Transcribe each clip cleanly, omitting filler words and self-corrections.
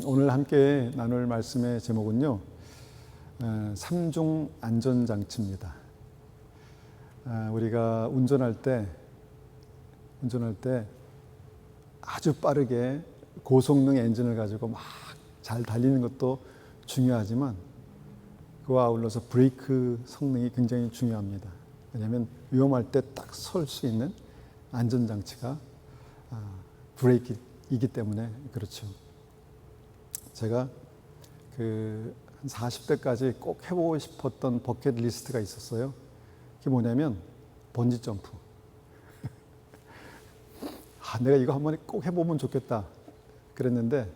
오늘 함께 나눌 말씀의 제목은요, 3중 안전장치입니다. 우리가 운전할 때 아주 빠르게 고성능 엔진을 가지고 막 잘 달리는 것도 중요하지만 그와 아울러서 브레이크 성능이 굉장히 중요합니다. 왜냐하면 위험할 때 딱 설 수 있는 안전장치가 브레이크이기 때문에 그렇죠. 제가 한 40대까지 꼭 해보고 싶었던 버킷리스트가 있었어요. 그게 뭐냐면 번지 점프. 내가 이거 한번 꼭 해보면 좋겠다 그랬는데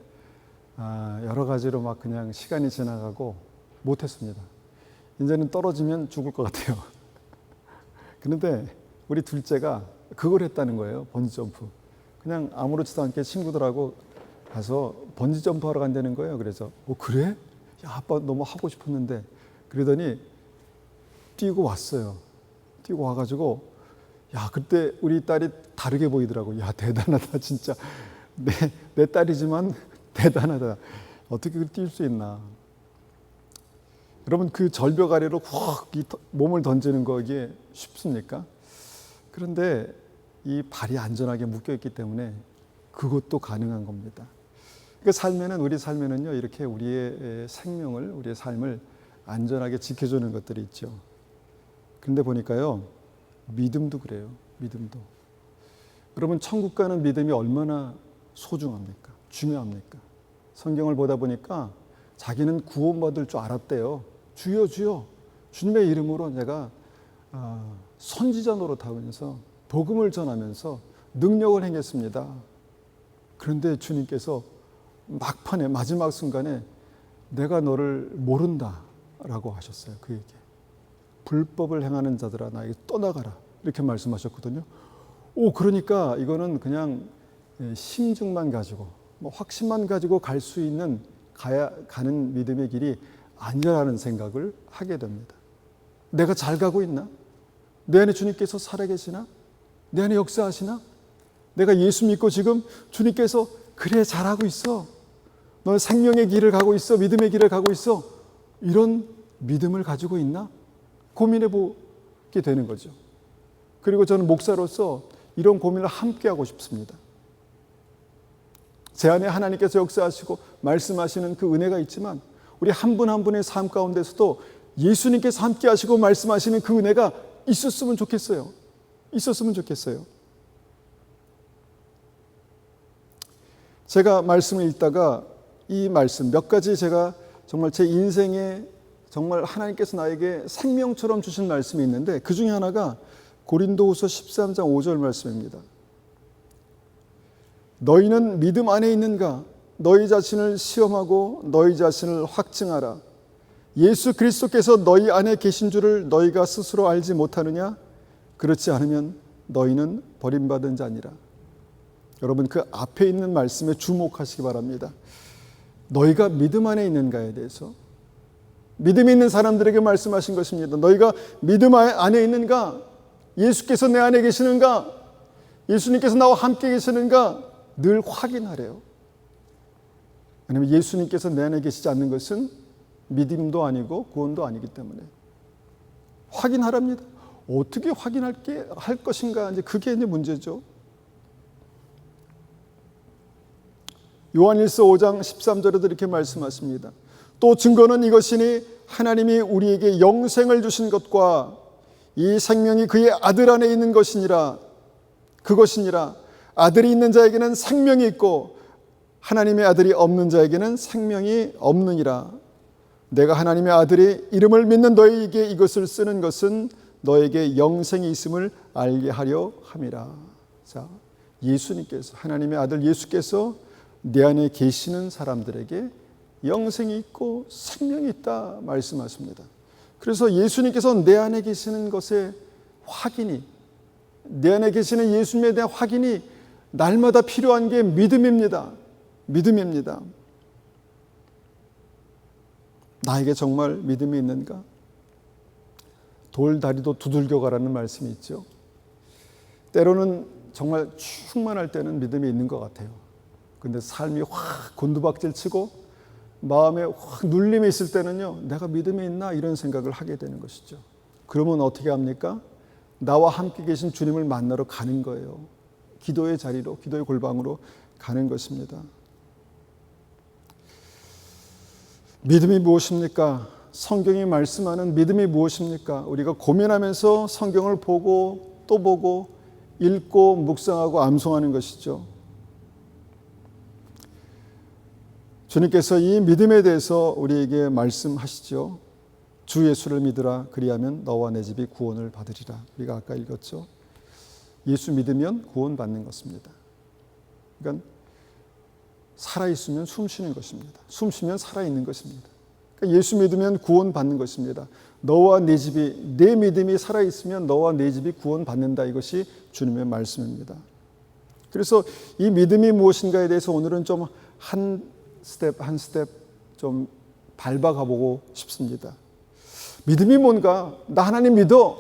여러 가지로 막 그냥 시간이 지나가고 못했습니다. 이제는 떨어지면 죽을 것 같아요. 그런데 우리 둘째가 그걸 했다는 거예요. 번지 점프. 그냥 아무렇지도 않게 친구들하고 가서 번지 점프 하러 간다는 거예요. 그래서 그래? 야, 아빠 너무 하고 싶었는데. 그러더니 뛰고 왔어요. 뛰고 와가지고 그때 우리 딸이 다르게 보이더라고. 대단하다 진짜. 내 딸이지만 대단하다. 어떻게 뛸 수 있나. 여러분, 그 절벽 아래로 확 몸을 던지는 거 이게 쉽습니까? 그런데 이 발이 안전하게 묶여있기 때문에 그것도 가능한 겁니다. 그러니까 우리 삶에는요, 이렇게 우리의 생명을, 우리의 삶을 안전하게 지켜주는 것들이 있죠. 그런데 보니까요, 믿음도 그래요. 믿음도. 여러분, 천국 가는 믿음이 얼마나 소중합니까? 중요합니까? 성경을 보다 보니까 자기는 구원받을 줄 알았대요. 주여 주여 주님의 이름으로 내가 선지자 노릇하면서 복음을 전하면서 능력을 행했습니다. 그런데 주님께서 막판에 마지막 순간에 내가 너를 모른다라고 하셨어요. 그에게 불법을 행하는 자들아 나에게 떠나가라 이렇게 말씀하셨거든요. 그러니까 이거는 그냥 심증만 가지고 확신만 가지고 갈 수 있는 가는 믿음의 길이 아니라는 생각을 하게 됩니다. 내가 잘 가고 있나? 내 안에 주님께서 살아계시나? 내 안에 역사하시나? 내가 예수 믿고 지금 주님께서 그래 잘하고 있어. 너 생명의 길을 가고 있어. 믿음의 길을 가고 있어. 이런 믿음을 가지고 있나? 고민해 보게 되는 거죠. 그리고 저는 목사로서 이런 고민을 함께 하고 싶습니다. 제 안에 하나님께서 역사하시고 말씀하시는 그 은혜가 있지만 우리 한 분 한 분의 삶 가운데서도 예수님께서 함께 하시고 말씀하시는 그 은혜가 있었으면 좋겠어요. 있었으면 좋겠어요. 제가 말씀을 읽다가 이 말씀 몇 가지 제가 정말 제 인생에 정말 하나님께서 나에게 생명처럼 주신 말씀이 있는데 그 중에 하나가 고린도후서 13장 5절 말씀입니다. 너희는 믿음 안에 있는가? 너희 자신을 시험하고 너희 자신을 확증하라. 예수 그리스도께서 너희 안에 계신 줄을 너희가 스스로 알지 못하느냐? 그렇지 않으면 너희는 버림받은 자니라. 여러분, 그 앞에 있는 말씀에 주목하시기 바랍니다. 너희가 믿음 안에 있는가에 대해서 믿음이 있는 사람들에게 말씀하신 것입니다. 너희가 믿음 안에 있는가? 예수께서 내 안에 계시는가? 예수님께서 나와 함께 계시는가? 늘 확인하래요. 왜냐하면 예수님께서 내 안에 계시지 않는 것은 믿음도 아니고 구원도 아니기 때문에 확인하랍니다. 어떻게 할 것인가? 그게 문제죠. 요한일서 5장 13절에도 이렇게 말씀하십니다. 또 증거는 이것이니 하나님이 우리에게 영생을 주신 것과 이 생명이 그의 아들 안에 있는 것이니라. 그것이니라. 아들이 있는 자에게는 생명이 있고 하나님의 아들이 없는 자에게는 생명이 없느니라. 내가 하나님의 아들의 이름을 믿는 너희에게 이것을 쓰는 것은 너에게 영생이 있음을 알게 하려 함이라. 자, 예수님께서, 하나님의 아들 예수께서 내 안에 계시는 사람들에게 영생이 있고 생명이 있다 말씀하십니다. 그래서 예수님께서 내 안에 계시는 것의 확인이, 내 안에 계시는 예수님에 대한 확인이 날마다 필요한 게 믿음입니다. 믿음입니다. 나에게 정말 믿음이 있는가? 돌다리도 두들겨 가라는 말씀이 있죠. 때로는 정말 충만할 때는 믿음이 있는 것 같아요. 근데 삶이 확 곤두박질 치고 마음에 확 눌림이 있을 때는요, 내가 믿음이 있나 이런 생각을 하게 되는 것이죠. 그러면 어떻게 합니까? 나와 함께 계신 주님을 만나러 가는 거예요. 기도의 자리로, 기도의 골방으로 가는 것입니다. 믿음이 무엇입니까? 성경이 말씀하는 믿음이 무엇입니까? 우리가 고민하면서 성경을 보고 또 보고 읽고 묵상하고 암송하는 것이죠. 주님께서 이 믿음에 대해서 우리에게 말씀하시죠. 주 예수를 믿으라. 그리하면 너와 내 집이 구원을 받으리라. 우리가 아까 읽었죠. 예수 믿으면 구원받는 것입니다. 그러니까 살아있으면 숨쉬는 것입니다. 숨쉬면 살아있는 것입니다. 그러니까 예수 믿으면 구원받는 것입니다. 너와 내 집이, 내 믿음이 살아있으면 너와 내 집이 구원받는다. 이것이 주님의 말씀입니다. 그래서 이 믿음이 무엇인가에 대해서 오늘은 좀 한 스텝 좀 밟아가 보고 싶습니다. 믿음이 뭔가? 나 하나님 믿어.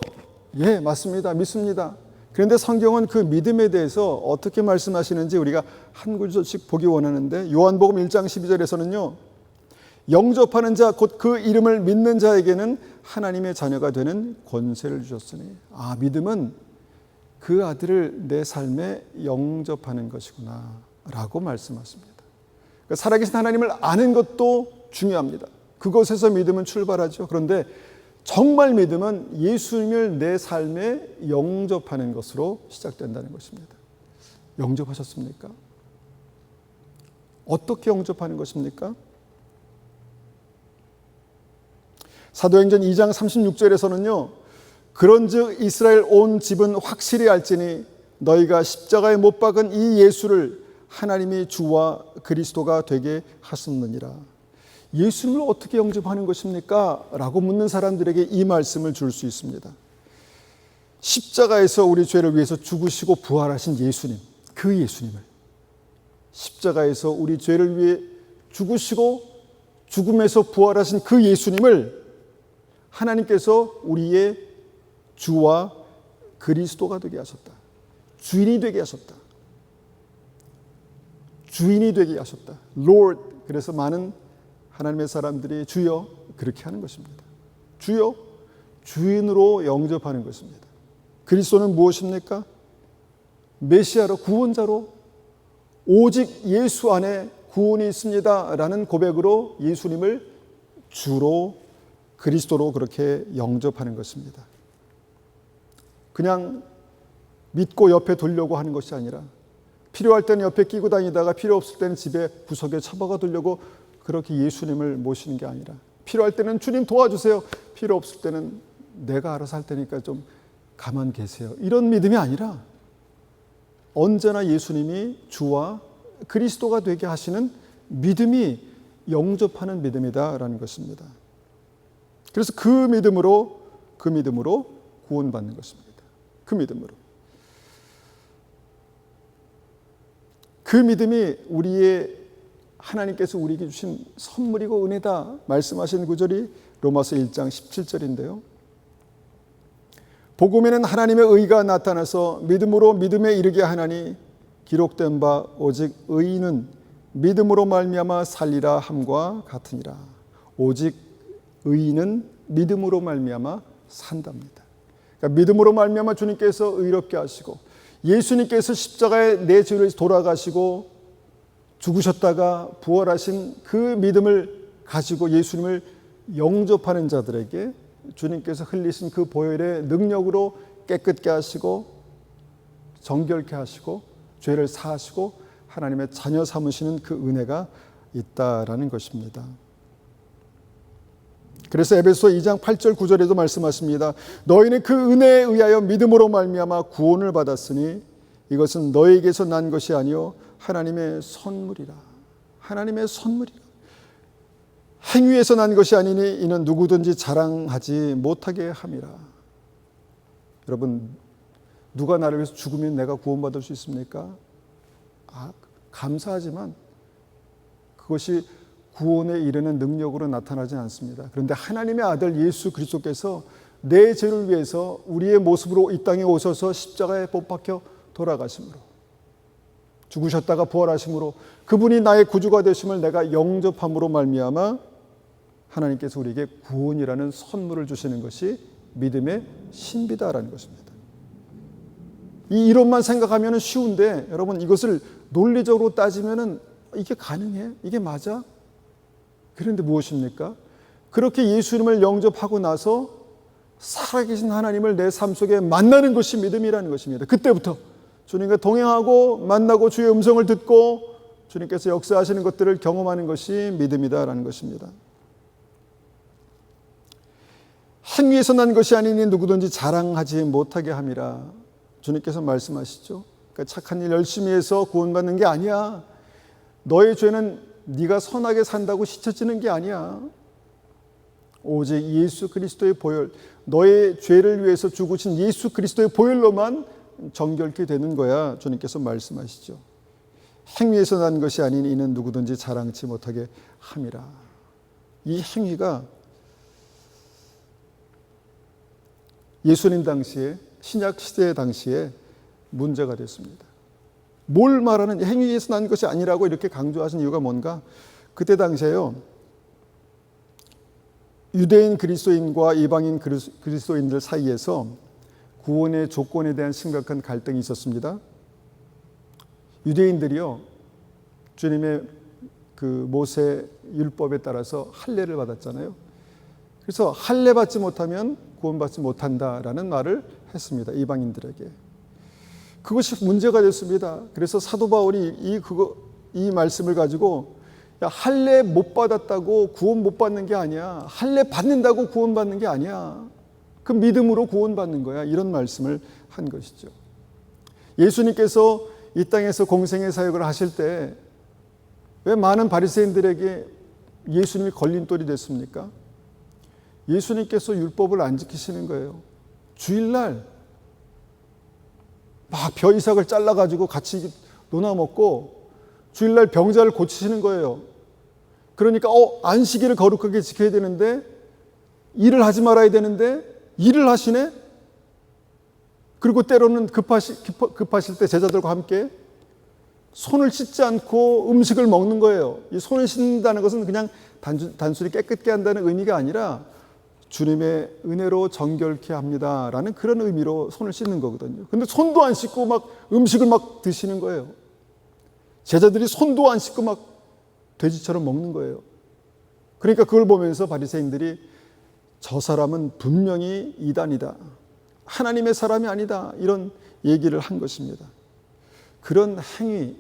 예, 맞습니다. 믿습니다. 그런데 성경은 그 믿음에 대해서 어떻게 말씀하시는지 우리가 한 구절씩 보기 원하는데, 요한복음 1장 12절에서는요. 영접하는 자, 곧 그 이름을 믿는 자에게는 하나님의 자녀가 되는 권세를 주셨으니. 아, 믿음은 그 아들을 내 삶에 영접하는 것이구나 라고 말씀하십니다. 그러니까 살아계신 하나님을 아는 것도 중요합니다. 그것에서 믿음은 출발하죠. 그런데 정말 믿음은 예수님을 내 삶에 영접하는 것으로 시작된다는 것입니다. 영접하셨습니까? 어떻게 영접하는 것입니까? 사도행전 2장 36절에서는요. 그런즉 이스라엘 온 집은 확실히 알지니 너희가 십자가에 못 박은 이 예수를 하나님이 주와 그리스도가 되게 하셨느니라. 예수님을 어떻게 영접하는 것입니까? 라고 묻는 사람들에게 이 말씀을 줄 수 있습니다. 십자가에서 우리 죄를 위해서 죽으시고 부활하신 예수님, 그 예수님을, 십자가에서 우리 죄를 위해 죽으시고 죽음에서 부활하신 그 예수님을 하나님께서 우리의 주와 그리스도가 되게 하셨다. 주인이 되게 하셨다. 주인이 되게 하셨다. Lord. 그래서 많은 하나님의 사람들이 주여 그렇게 하는 것입니다. 주여, 주인으로 영접하는 것입니다. 그리스도는 무엇입니까? 메시아로, 구원자로, 오직 예수 안에 구원이 있습니다 라는 고백으로 예수님을 주로, 그리스도로 그렇게 영접하는 것입니다. 그냥 믿고 옆에 두려고 하는 것이 아니라, 필요할 때는 옆에 끼고 다니다가 필요 없을 때는 집에 구석에 처박아 두려고 그렇게 예수님을 모시는 게 아니라, 필요할 때는 주님 도와주세요, 필요 없을 때는 내가 알아서 할 테니까 좀 가만 계세요, 이런 믿음이 아니라 언제나 예수님이 주와 그리스도가 되게 하시는 믿음이 영접하는 믿음이다라는 것입니다. 그래서 그 믿음으로 구원받는 것입니다. 그 믿음으로. 그 믿음이 우리의 하나님께서 우리에게 주신 선물이고 은혜다 말씀하신 구절이 로마서 1장 17절인데요. 복음에는 하나님의 의가 나타나서 믿음으로 믿음에 이르게 하나니 기록된 바 오직 의인은 믿음으로 말미암아 살리라 함과 같으니라. 오직 의인은 믿음으로 말미암아 산답니다. 그러니까 믿음으로 말미암아 주님께서 의롭게 하시고, 예수님께서 십자가에 내 죄를 돌아가시고 죽으셨다가 부활하신 그 믿음을 가지고 예수님을 영접하는 자들에게 주님께서 흘리신 그 보혈의 능력으로 깨끗게 하시고 정결케 하시고 죄를 사하시고 하나님의 자녀 삼으시는 그 은혜가 있다라는 것입니다. 그래서 에베소 2장 8절 9절에도 말씀하십니다. 너희는 그 은혜에 의하여 믿음으로 말미암아 구원을 받았으니 이것은 너희에게서 난 것이 아니요 하나님의 선물이라. 하나님의 선물이라. 행위에서 난 것이 아니니 이는 누구든지 자랑하지 못하게 함이라. 여러분, 누가 나를 위해서 죽으면 내가 구원받을 수 있습니까? 감사하지만 그것이 구원에 이르는 능력으로 나타나지 않습니다. 그런데 하나님의 아들 예수 그리스도께서 내 죄를 위해서 우리의 모습으로 이 땅에 오셔서 십자가에 못 박혀 돌아가심으로 죽으셨다가 부활하심으로 그분이 나의 구주가 되심을 내가 영접함으로 말미암아 하나님께서 우리에게 구원이라는 선물을 주시는 것이 믿음의 신비다라는 것입니다. 이 이론만 생각하면 쉬운데 여러분 이것을 논리적으로 따지면 이게 가능해? 이게 맞아? 그런데 무엇입니까? 그렇게 예수님을 영접하고 나서 살아계신 하나님을 내 삶 속에 만나는 것이 믿음이라는 것입니다. 그때부터 주님과 동행하고 만나고 주의 음성을 듣고 주님께서 역사하시는 것들을 경험하는 것이 믿음이다라는 것입니다. 행위에서 난 것이 아니니 누구든지 자랑하지 못하게 함이라. 주님께서 말씀하시죠. 그러니까 착한 일 열심히 해서 구원받는 게 아니야. 너의 죄는 네가 선하게 산다고 씻어지는 게 아니야. 오직 예수 그리스도의 보혈, 너의 죄를 위해서 죽으신 예수 그리스도의 보혈로만 정결케 되는 거야. 주님께서 말씀하시죠. 행위에서 난 것이 아닌 이는 누구든지 자랑치 못하게 함이라. 이 행위가 예수님 당시에 신약 시대 당시에 문제가 됐습니다. 뭘 말하는 행위에서 난 것이 아니라고 이렇게 강조하신 이유가 뭔가? 그때 당시에요. 유대인 그리스도인과 이방인 그리스도인들 사이에서 구원의 조건에 대한 심각한 갈등이 있었습니다. 유대인들이요. 주님의 그 모세 율법에 따라서 할례를 받았잖아요. 그래서 할례 받지 못하면 구원받지 못한다라는 말을 했습니다. 이방인들에게. 그것이 문제가 됐습니다. 그래서 사도 바울이 이 말씀을 가지고 야, 할례 못 받았다고 구원 못 받는 게 아니야. 할례 받는다고 구원 받는 게 아니야. 그 믿음으로 구원 받는 거야. 이런 말씀을 한 것이죠. 예수님께서 이 땅에서 공생의 사역을 하실 때 왜 많은 바리새인들에게 예수님이 걸림돌이 됐습니까? 예수님께서 율법을 안 지키시는 거예요. 주일날 막 벼이삭을 잘라가지고 같이 논아먹고 주일날 병자를 고치시는 거예요. 그러니까 안식일을 거룩하게 지켜야 되는데 일을 하지 말아야 되는데 일을 하시네? 그리고 때로는 급하실 때 제자들과 함께 손을 씻지 않고 음식을 먹는 거예요. 이 손을 씻는다는 것은 그냥 단순히 깨끗게 한다는 의미가 아니라 주님의 은혜로 정결케 합니다라는 그런 의미로 손을 씻는 거거든요. 근데 손도 안 씻고 막 음식을 막 드시는 거예요. 제자들이 손도 안 씻고 막 돼지처럼 먹는 거예요. 그러니까 그걸 보면서 바리새인들이 저 사람은 분명히 이단이다. 하나님의 사람이 아니다. 이런 얘기를 한 것입니다. 그런 행위,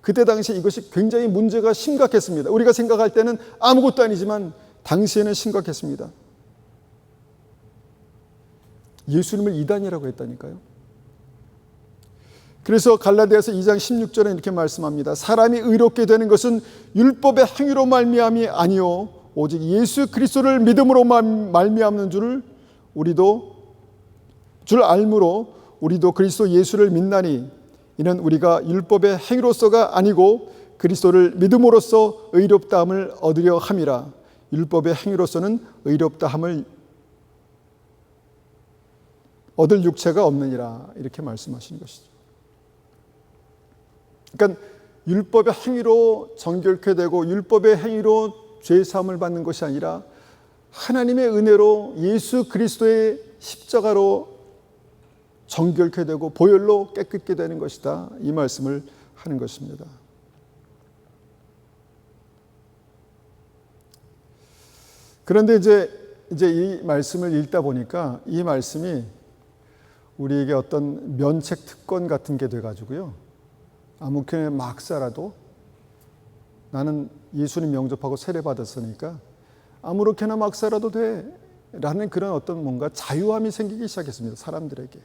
그때 당시 이것이 굉장히 문제가 심각했습니다. 우리가 생각할 때는 아무것도 아니지만 당시에는 심각했습니다. 예수님을 이단이라고 했다니까요. 그래서 갈라디아서 2장 16절에 이렇게 말씀합니다. 사람이 의롭게 되는 것은 율법의 행위로 말미암이 아니요 오직 예수 그리스도를 믿음으로 말미암는 줄 알므로 우리도 그리스도 예수를 믿나니 이는 우리가 율법의 행위로서가 아니고 그리스도를 믿음으로써 의롭다함을 얻으려 함이라. 율법의 행위로서는 의롭다함을 얻을 육체가 없느니라. 이렇게 말씀하신 것이죠. 그러니까 율법의 행위로 정결케 되고 율법의 행위로 죄 사함을 받는 것이 아니라 하나님의 은혜로 예수 그리스도의 십자가로 정결케 되고 보혈로 깨끗게 되는 것이다. 이 말씀을 하는 것입니다. 그런데 이제 이 말씀을 읽다 보니까 이 말씀이 우리에게 어떤 면책 특권 같은 게 돼가지고요. 아무렇게나 막 살아도 나는 예수님 영접하고 세례 받았으니까 아무렇게나 막 살아도 돼 라는 그런 어떤 뭔가 자유함이 생기기 시작했습니다. 사람들에게.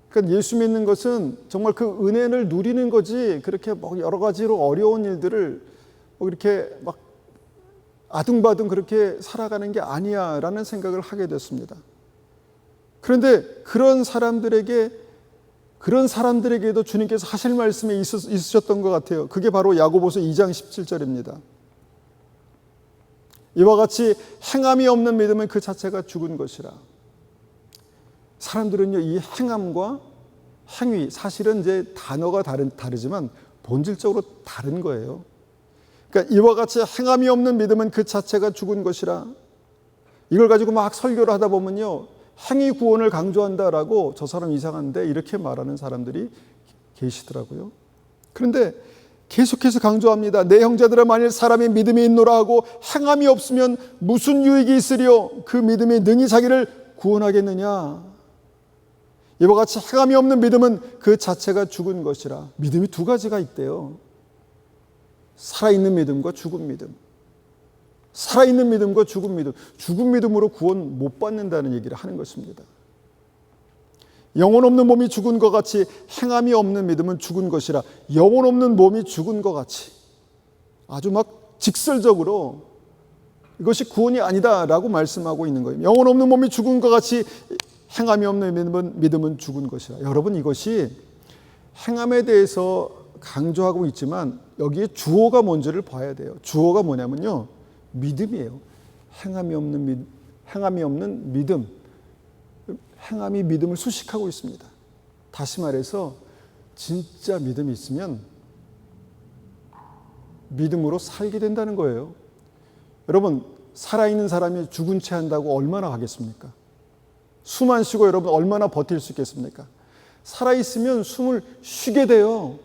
그러니까 예수 믿는 것은 정말 그 은혜를 누리는 거지 그렇게 뭐 여러 가지로 어려운 일들을 뭐 이렇게 막 아둥바둥 그렇게 살아가는 게 아니야 라는 생각을 하게 됐습니다. 그런데 그런 사람들에게도 주님께서 하실 말씀이 있으셨던 것 같아요. 그게 바로 야고보서 2장 17절입니다. 이와 같이 행함이 없는 믿음은 그 자체가 죽은 것이라. 사람들은요, 이 행함과 행위, 사실은 이제 단어가 다르지만 본질적으로 다른 거예요. 그러니까 이와 같이 행함이 없는 믿음은 그 자체가 죽은 것이라. 이걸 가지고 막 설교를 하다 보면요, 행위 구원을 강조한다라고 저 사람 이상한데 이렇게 말하는 사람들이 계시더라고요. 그런데 계속해서 강조합니다. 내 형제들아, 만일 사람의 믿음이 있노라 하고 행함이 없으면 무슨 유익이 있으리요? 그 믿음이 능히 자기를 구원하겠느냐? 이와 같이 행함이 없는 믿음은 그 자체가 죽은 것이라. 믿음이 두 가지가 있대요. 살아있는 믿음과 죽은 믿음. 살아있는 믿음과 죽은 믿음. 죽은 믿음으로 구원 못 받는다는 얘기를 하는 것입니다. 영혼 없는 몸이 죽은 것 같이 행함이 없는 믿음은 죽은 것이라. 영혼 없는 몸이 죽은 것 같이 아주 막 직설적으로 이것이 구원이 아니다라고 말씀하고 있는 거예요. 영혼 없는 몸이 죽은 것 같이 행함이 없는 믿음은 죽은 것이라. 여러분, 이것이 행함에 대해서 강조하고 있지만 여기에 주어가 뭔지를 봐야 돼요. 주어가 뭐냐면요, 믿음이에요. 행함이 없는 믿음. 행함이 믿음을 수식하고 있습니다. 다시 말해서 진짜 믿음이 있으면 믿음으로 살게 된다는 거예요. 여러분, 살아있는 사람이 죽은 채 한다고 얼마나 하겠습니까? 숨 안 쉬고 여러분 얼마나 버틸 수 있겠습니까? 살아있으면 숨을 쉬게 돼요.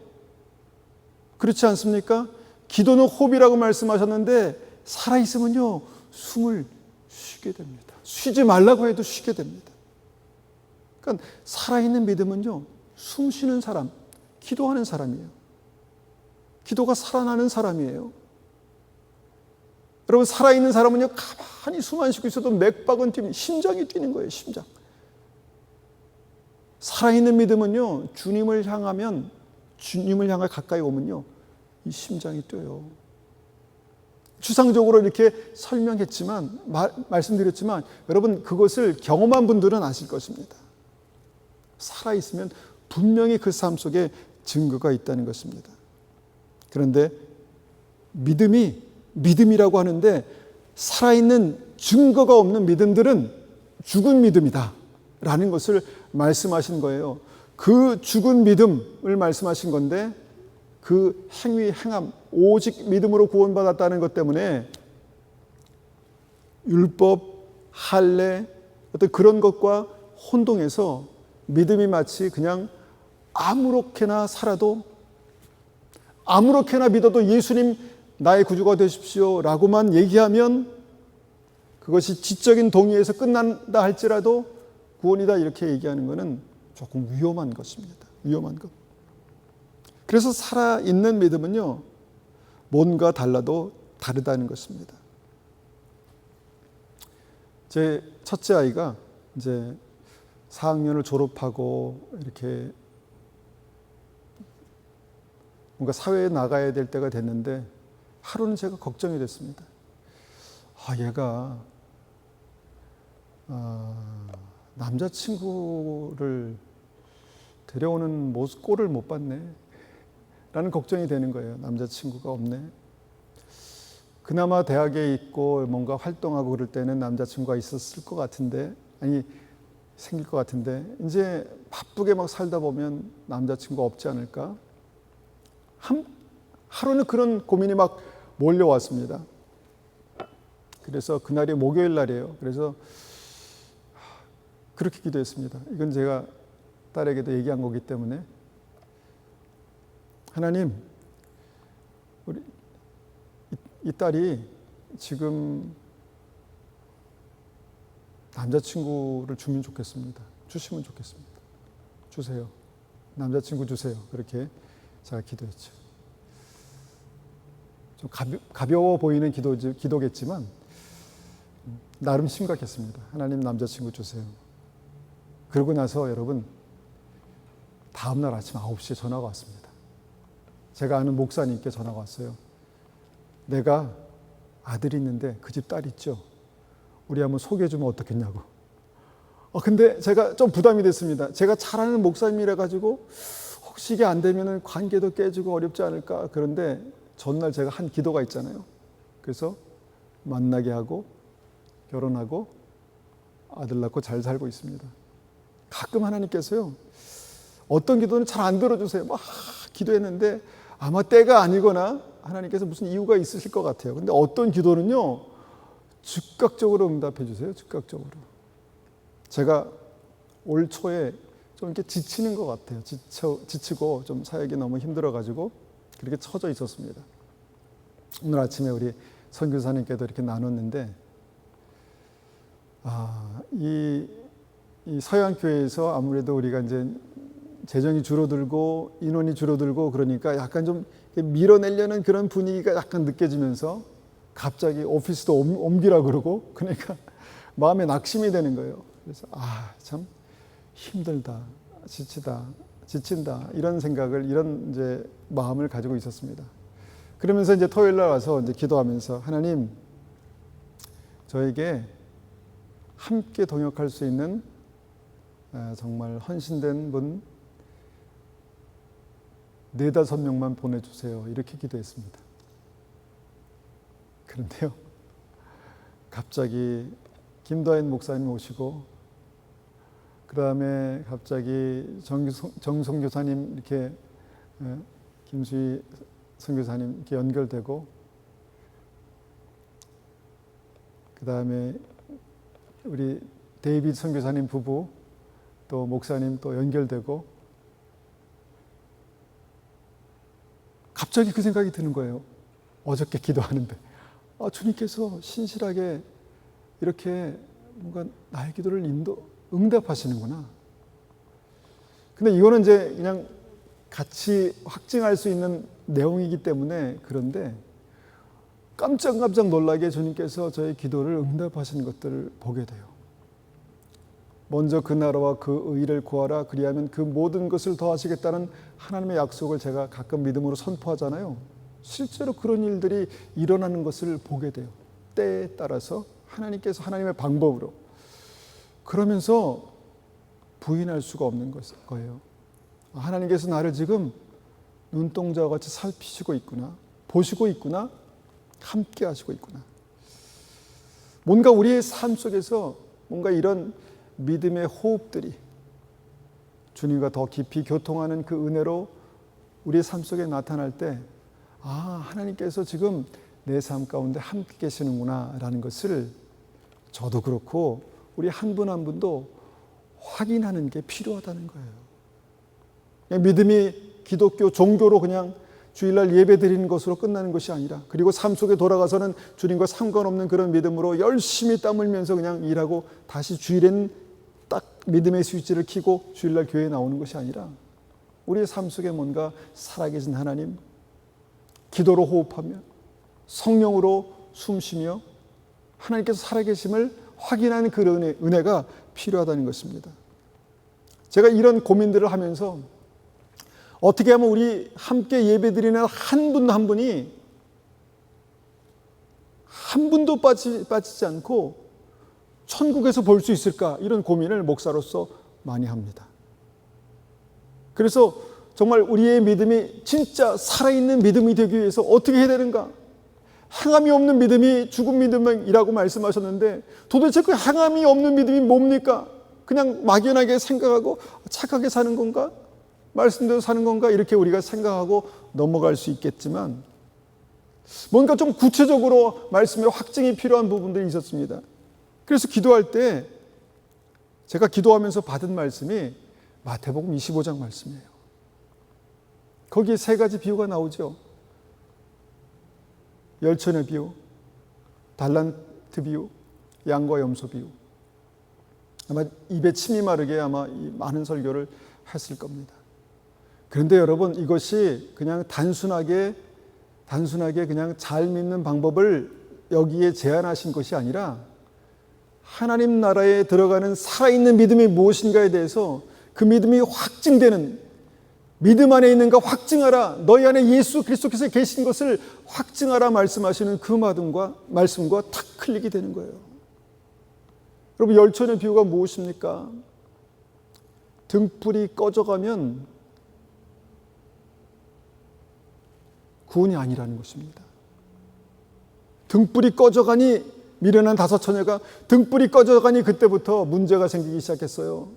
그렇지 않습니까? 기도는 호흡이라고 말씀하셨는데 살아있으면요, 숨을 쉬게 됩니다. 쉬지 말라고 해도 쉬게 됩니다. 그러니까 살아있는 믿음은요, 숨 쉬는 사람, 기도하는 사람이에요. 기도가 살아나는 사람이에요. 여러분, 살아있는 사람은요, 가만히 숨 안 쉬고 있어도 맥박은 뛰면 심장이 뛰는 거예요. 심장. 살아있는 믿음은요, 주님을 향해 가까이 오면요, 이 심장이 뛰어요. 추상적으로 이렇게 설명했지만, 말씀드렸지만 여러분, 그것을 경험한 분들은 아실 것입니다. 살아있으면 분명히 그 삶 속에 증거가 있다는 것입니다. 그런데 믿음이라고 하는데 살아있는 증거가 없는 믿음들은 죽은 믿음이다 라는 것을 말씀하신 거예요. 그 죽은 믿음을 말씀하신 건데 그 행함, 오직 믿음으로 구원받았다는 것 때문에 율법, 할례, 어떤 그런 것과 혼동해서 믿음이 마치 그냥 아무렇게나 살아도, 아무렇게나 믿어도 예수님 나의 구주가 되십시오 라고만 얘기하면 그것이 지적인 동의에서 끝난다 할지라도 구원이다 이렇게 얘기하는 것은 조금 위험한 것입니다. 위험한 것. 그래서 살아있는 믿음은요, 뭔가 달라도 다르다는 것입니다. 제 첫째 아이가 이제 4학년을 졸업하고 이렇게 뭔가 사회에 나가야 될 때가 됐는데 하루는 제가 걱정이 됐습니다. 얘가 남자친구를 데려오는 꼴을 못 봤네 라는 걱정이 되는 거예요. 남자친구가 없네. 그나마 대학에 있고 뭔가 활동하고 그럴 때는 남자친구가 있었을 것 같은데, 생길 것 같은데 이제 바쁘게 막 살다 보면 남자친구가 없지 않을까? 하루는 그런 고민이 막 몰려왔습니다. 그래서 그날이 목요일 날이에요. 그래서 그렇게 기도했습니다. 이건 제가 딸에게도 얘기한 거기 때문에, 하나님, 우리 이 딸이 지금 남자친구를 주면 좋겠습니다. 주시면 좋겠습니다. 주세요. 남자친구 주세요. 그렇게 제가 기도했죠. 좀 가벼워 보이는 기도겠지만 나름 심각했습니다. 하나님, 남자친구 주세요. 그러고 나서 여러분, 다음날 아침 9시에 전화가 왔습니다. 제가 아는 목사님께 전화가 왔어요. 내가 아들이 있는데 그 집 딸 있죠? 우리 한번 소개해주면 어떻겠냐고. 근데 제가 좀 부담이 됐습니다. 제가 잘 아는 목사님이라 가지고 혹시 이게 안 되면 관계도 깨지고 어렵지 않을까. 그런데 전날 제가 한 기도가 있잖아요. 그래서 만나게 하고 결혼하고 아들 낳고 잘 살고 있습니다. 가끔 하나님께서요, 어떤 기도는 잘 안 들어주세요. 막 기도했는데 아마 때가 아니거나 하나님께서 무슨 이유가 있으실 것 같아요. 근데 어떤 기도는요, 즉각적으로 응답해 주세요. 즉각적으로. 제가 올 초에 좀 이렇게 지치는 것 같아요. 지치고 좀 사역이 너무 힘들어가지고 그렇게 처져 있었습니다. 오늘 아침에 우리 선교사님께도 이렇게 나눴는데, 이 서양 교회에서 아무래도 우리가 이제 재정이 줄어들고 인원이 줄어들고 그러니까 약간 좀 밀어내려는 그런 분위기가 약간 느껴지면서 갑자기 오피스도 옮기라 그러고, 그러니까 마음에 낙심이 되는 거예요. 그래서 참 힘들다, 지친다 이런 생각을, 이런 이제 마음을 가지고 있었습니다. 그러면서 이제 토요일 날 와서 이제 기도하면서, 하나님, 저에게 함께 동역할 수 있는 정말 헌신된 분 4-5명만 보내주세요. 이렇게 기도했습니다. 그런데요, 갑자기 김도현 목사님 오시고, 그 다음에 갑자기 정성교사님 이렇게, 김수희 선교사님 이렇게 연결되고, 그 다음에 우리 데이빗 선교사님 부부 또 목사님 또 연결되고, 갑자기 그 생각이 드는 거예요. 어저께 기도하는데 주님께서 신실하게 이렇게 뭔가 나의 기도를 응답하시는구나. 근데 이거는 이제 그냥 같이 확증할 수 있는 내용이기 때문에, 그런데 깜짝 놀라게 주님께서 저의 기도를 응답하신 것들을 보게 돼요. 먼저 그 나라와 그 의를 구하라, 그리하면 그 모든 것을 더하시겠다는 하나님의 약속을 제가 가끔 믿음으로 선포하잖아요. 실제로 그런 일들이 일어나는 것을 보게 돼요. 때에 따라서 하나님께서 하나님의 방법으로. 그러면서 부인할 수가 없는 거예요. 하나님께서 나를 지금 눈동자와 같이 살피시고 있구나, 보시고 있구나, 함께 하시고 있구나. 뭔가 우리의 삶 속에서 뭔가 이런 믿음의 호흡들이 주님과 더 깊이 교통하는 그 은혜로 우리의 삶 속에 나타날 때, 하나님께서 지금 내 삶 가운데 함께 계시는구나 라는 것을 저도 그렇고 우리 한 분 한 분도 확인하는 게 필요하다는 거예요. 그냥 믿음이 기독교 종교로 그냥 주일날 예배 드리는 것으로 끝나는 것이 아니라, 그리고 삶 속에 돌아가서는 주님과 상관없는 그런 믿음으로 열심히 땀 흘면서 그냥 일하고 다시 주일엔 딱 믿음의 스위치를 켜고 주일날 교회에 나오는 것이 아니라, 우리의 삶 속에 뭔가 살아계신 하나님, 기도로 호흡하며 성령으로 숨쉬며 하나님께서 살아계심을 확인하는 그런 은혜가 필요하다는 것입니다. 제가 이런 고민들을 하면서 어떻게 하면 우리 함께 예배드리는 한 분 한 분이 한 분도 빠지지 않고 천국에서 볼 수 있을까, 이런 고민을 목사로서 많이 합니다. 그래서 정말 우리의 믿음이 진짜 살아있는 믿음이 되기 위해서 어떻게 해야 되는가? 행함이 없는 믿음이 죽은 믿음이라고 말씀하셨는데, 도대체 그 행함이 없는 믿음이 뭡니까? 그냥 막연하게 생각하고 착하게 사는 건가? 말씀대로 사는 건가? 이렇게 우리가 생각하고 넘어갈 수 있겠지만, 뭔가 좀 구체적으로 말씀의 확증이 필요한 부분들이 있었습니다. 그래서 기도할 때 제가 기도하면서 받은 말씀이 마태복음 25장 말씀이에요. 거기에 3가지 비유가 나오죠. 열천의 비유, 달란트 비유, 양과 염소 비유. 아마 입에 침이 마르게 아마 이 많은 설교를 했을 겁니다. 그런데 여러분, 이것이 그냥 단순하게 그냥 잘 믿는 방법을 여기에 제안하신 것이 아니라, 하나님 나라에 들어가는 살아있는 믿음이 무엇인가에 대해서 그 믿음이 확증되는, 믿음 안에 있는가 확증하라, 너희 안에 예수 그리스도께서 계신 것을 확증하라 말씀하시는 그 말씀과 탁 클릭이 되는 거예요. 여러분, 열천의 비유가 무엇입니까? 등불이 꺼져가면 구원이 아니라는 것입니다. 등불이 꺼져가니, 미련한 5 처녀가 등불이 꺼져가니 그때부터 문제가 생기기 시작했어요.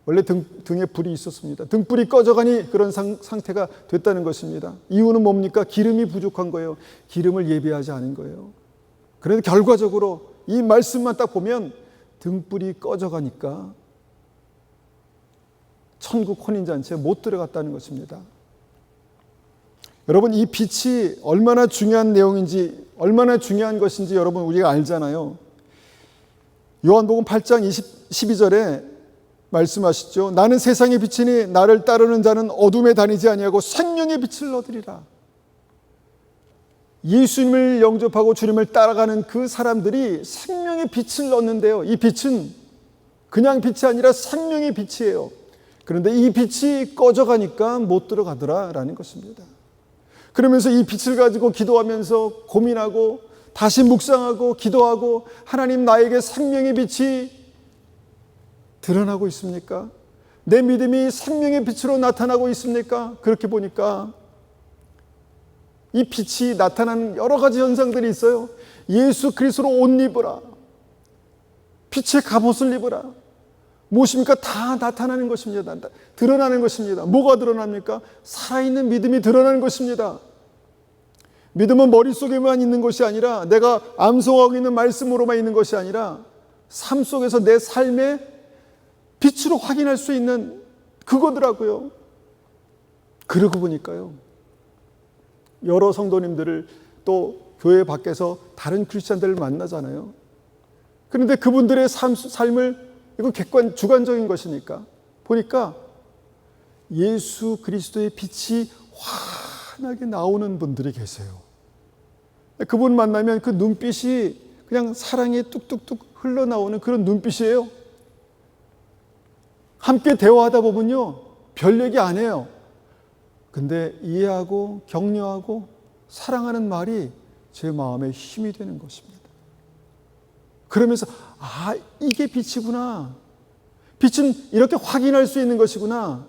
원래 등에 불이 있었습니다. 등불이 꺼져가니 그런 상태가 됐다는 것입니다. 이유는 뭡니까? 기름이 부족한 거예요. 기름을 예비하지 않은 거예요. 그런데 결과적으로 이 말씀만 딱 보면 등불이 꺼져가니까 천국 혼인잔치에 못 들어갔다는 것입니다. 여러분, 이 빛이 얼마나 중요한 내용인지, 얼마나 중요한 것인지 여러분 우리가 알잖아요. 요한복음 8장 12절에 말씀하시죠. 나는 세상의 빛이니 나를 따르는 자는 어둠에 다니지 아니하고 생명의 빛을 얻으리라. 예수님을 영접하고 주님을 따라가는 그 사람들이 생명의 빛을 얻는데요. 이 빛은 그냥 빛이 아니라 생명의 빛이에요. 그런데 이 빛이 꺼져가니까 못 들어가더라라는 것입니다. 그러면서 이 빛을 가지고 기도하면서 고민하고 다시 묵상하고 기도하고, 하나님, 나에게 생명의 빛이 드러나고 있습니까? 내 믿음이 생명의 빛으로 나타나고 있습니까? 그렇게 보니까 이 빛이 나타나는 여러 가지 현상들이 있어요. 예수 그리스도로 옷 입으라, 빛의 갑옷을 입으라. 무엇입니까? 다 나타나는 것입니다. 드러나는 것입니다. 뭐가 드러납니까? 살아있는 믿음이 드러나는 것입니다. 믿음은 머릿속에만 있는 것이 아니라, 내가 암송하고 있는 말씀으로만 있는 것이 아니라 삶 속에서 내 삶의 빛으로 확인할 수 있는 그거더라고요. 그러고 보니까요, 여러 성도님들을 또 교회 밖에서 다른 크리스찬들을 만나잖아요. 그런데 그분들의 삶을, 이건 주관적인 것이니까 보니까 예수 그리스도의 빛이 환하게 나오는 분들이 계세요. 그분 만나면 그 눈빛이 그냥 사랑이 뚝뚝뚝 흘러나오는 그런 눈빛이에요. 함께 대화하다 보면요, 별 얘기 안 해요. 근데 이해하고 격려하고 사랑하는 말이 제 마음에 힘이 되는 것입니다. 그러면서 이게 빛이구나. 빛은 이렇게 확인할 수 있는 것이구나.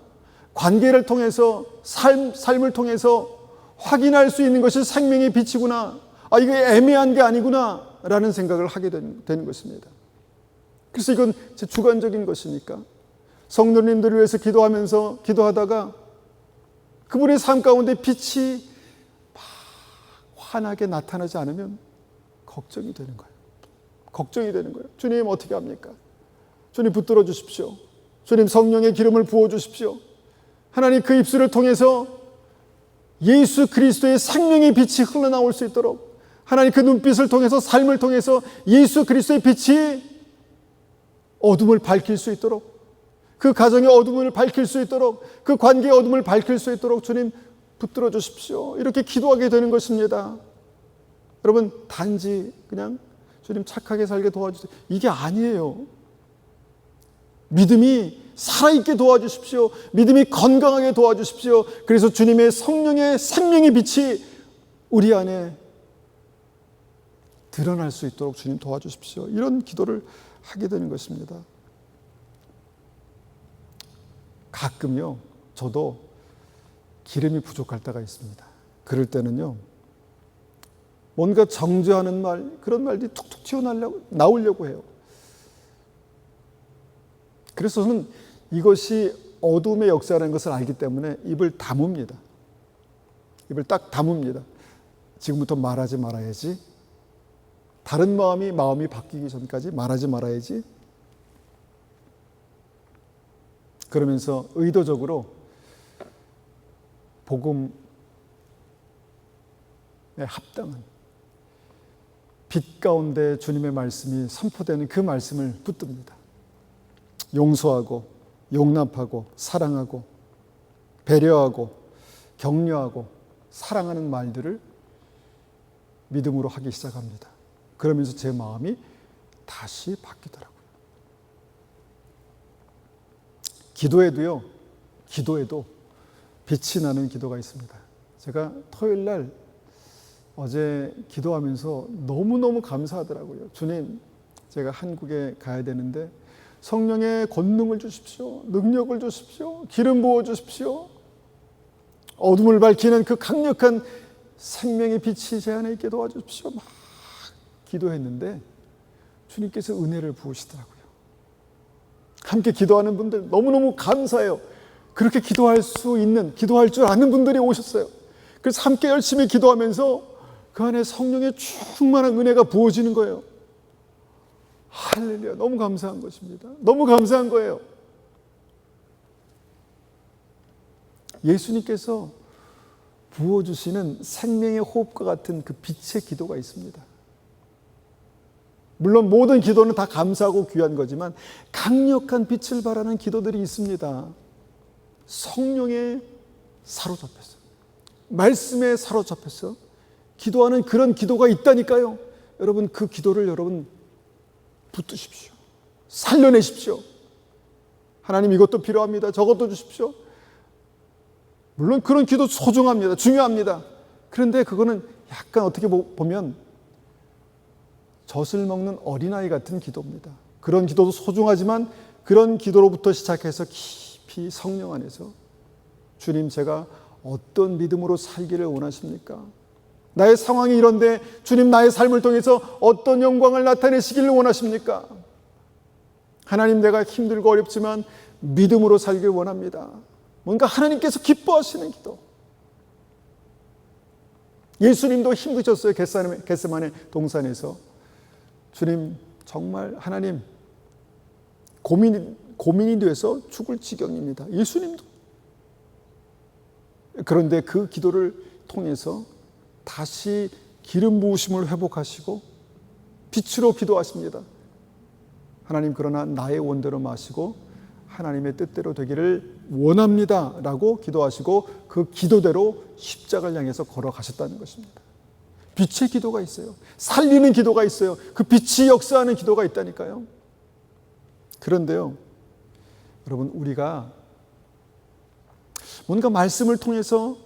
관계를 통해서, 삶을 통해서 확인할 수 있는 것이 생명의 빛이구나. 이게 애매한 게 아니구나 라는 생각을 하게 되는 것입니다. 그래서 이건 제 주관적인 것이니까 성도님들을 위해서 기도하다가 그분의 삶 가운데 빛이 막 환하게 나타나지 않으면 걱정이 되는 거예요. 걱정이 되는 거예요. 주님, 어떻게 합니까? 주님, 붙들어 주십시오. 주님, 성령의 기름을 부어 주십시오. 하나님, 그 입술을 통해서 예수 그리스도의 생명의 빛이 흘러나올 수 있도록, 하나님, 그 눈빛을 통해서, 삶을 통해서 예수 그리스도의 빛이 어둠을 밝힐 수 있도록, 그 가정의 어둠을 밝힐 수 있도록, 그 관계의 어둠을 밝힐 수 있도록 주님, 붙들어 주십시오. 이렇게 기도하게 되는 것입니다. 여러분, 단지 그냥 주님 착하게 살게 도와주세요, 이게 아니에요. 믿음이 살아있게 도와주십시오. 믿음이 건강하게 도와주십시오. 그래서 주님의 성령의 생명의 빛이 우리 안에 드러날 수 있도록 주님 도와주십시오. 이런 기도를 하게 되는 것입니다. 가끔요, 저도 기름이 부족할 때가 있습니다. 그럴 때는요, 뭔가 정죄하는 말, 그런 말들이 툭툭 튀어나오려고 해요. 그래서 저는 이것이 어둠의 역사라는 것을 알기 때문에 입을 다뭅니다. 입을 딱 다뭅니다. 지금부터 말하지 말아야지. 다른 마음이 바뀌기 전까지 말하지 말아야지. 그러면서 의도적으로 복음에 합당한 빛 가운데 주님의 말씀이 선포되는 그 말씀을 붙듭니다. 용서하고 용납하고 사랑하고 배려하고 격려하고 사랑하는 말들을 믿음으로 하기 시작합니다. 그러면서 제 마음이 다시 바뀌더라고요. 기도에도 빛이 나는 기도가 있습니다. 제가 토요일 날 어제 기도하면서 너무너무 감사하더라고요. 주님, 제가 한국에 가야 되는데 성령의 권능을 주십시오. 능력을 주십시오. 기름 부어 주십시오. 어둠을 밝히는 그 강력한 생명의 빛이 제 안에 있게 도와주십시오. 막 기도했는데 주님께서 은혜를 부으시더라고요. 함께 기도하는 분들 너무너무 감사해요. 그렇게 기도할 수 있는, 기도할 줄 아는 분들이 오셨어요. 그래서 함께 열심히 기도하면서 그 안에 성령의 충만한 은혜가 부어지는 거예요. 할렐루야. 너무 감사한 것입니다. 너무 감사한 거예요. 예수님께서 부어주시는 생명의 호흡과 같은 그 빛의 기도가 있습니다. 물론 모든 기도는 다 감사하고 귀한 거지만 강력한 빛을 발하는 기도들이 있습니다. 성령에 사로잡혀서, 말씀에 사로잡혀서 기도하는 그런 기도가 있다니까요. 여러분, 그 기도를 여러분 붙드십시오. 살려내십시오. 하나님, 이것도 필요합니다. 저것도 주십시오. 물론 그런 기도 소중합니다. 중요합니다. 그런데 그거는 약간 어떻게 보면 젖을 먹는 어린아이 같은 기도입니다. 그런 기도도 소중하지만 그런 기도로부터 시작해서 깊이 성령 안에서 주님, 제가 어떤 믿음으로 살기를 원하십니까? 나의 상황이 이런데 주님, 나의 삶을 통해서 어떤 영광을 나타내시기를 원하십니까? 하나님, 내가 힘들고 어렵지만 믿음으로 살길 원합니다. 뭔가 하나님께서 기뻐하시는 기도. 예수님도 힘드셨어요. 겟세마네 동산에서. 주님, 정말 하나님, 고민이 돼서 죽을 지경입니다. 예수님도. 그런데 그 기도를 통해서 다시 기름 부으심을 회복하시고 빛으로 기도하십니다. 하나님, 그러나 나의 원대로 마시고 하나님의 뜻대로 되기를 원합니다 라고 기도하시고 그 기도대로 십자가를 향해서 걸어가셨다는 것입니다. 빛의 기도가 있어요. 살리는 기도가 있어요. 그 빛이 역사하는 기도가 있다니까요. 그런데요, 여러분, 우리가 뭔가 말씀을 통해서,